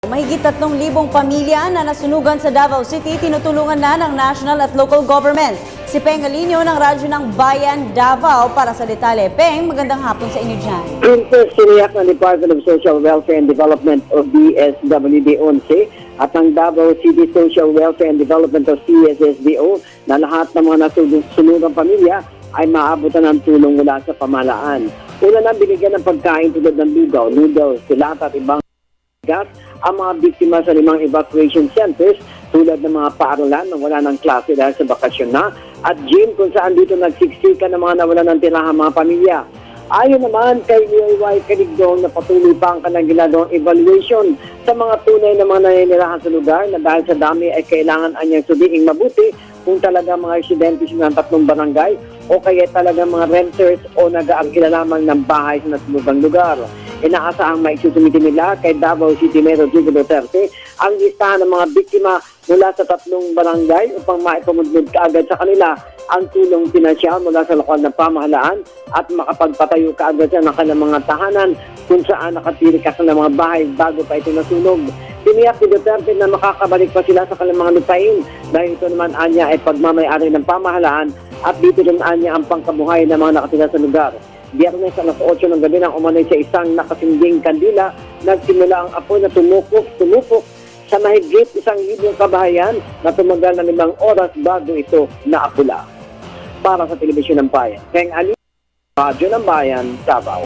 Mahigit 3,000 pamilya na nasunugan sa Davao City, tinutulungan na ng national at local government. Si Peng Alinio ng Radyo ng Bayan, Davao para sa detalye. Peng, magandang hapon sa inyo dyan. Princess, siniyak ng Department of Social Welfare and Development o DSWD-11 at ng Davao City Social Welfare and Development o CSSDO na lahat ng mga nasunugang pamilya ay maabutan ng tulong mula sa pamahalaan. Una na binigyan ng pagkain tulad ng lugaw, noodles, silata at ibang gas ang mga biktima sa 5 evacuation centers tulad ng mga paaralan na wala ng klase dahil sa bakasyon na at gym kung saan dito nagsiksikan ng mga nawalan ng tirahan mga pamilya. Ayon naman kay UAY Caligdong na patuloy pa ang kanilang ginagawang evaluation sa mga tunay na mga naninirahan sa lugar na dahil sa dami ay kailangan anyang sudiing mabuti kung talaga mga residente ng 3 barangay o kaya talaga mga renters o nag-aangkila lamang ng bahay sa nasunugang lugar. Inaasahang maisusumiti nila kay Davao City Mayor Diego Duterte ang listahan ng mga biktima mula sa 3 barangay upang maipamudmud kaagad sa kanila ang tulong pinansyal mula sa lokal na pamahalaan at makapagpatayo kaagad sa kanilang mga tahanan kung saan nakatirikas ng mga bahay bago pa ito nasunog. Tiniyak ni Duterte na makakabalik pa sila sa kanilang mga lupain dahil ito naman anya ay pagmamayari ng pamahalaan at dito rin anya ang pangkabuhay ng mga nakatira sa lugar. Biyernes alas 8 ng gabi nang umanay sa isang nakasinding kandila, nagsimula ang apoy na tumupok sa mahigit 1,000 kabahayan na tumagal ng 5 oras bago ito naapula. Para sa Telebisyon ng Bayan, Peng Alinio, Radyo ng Bayan, Davao.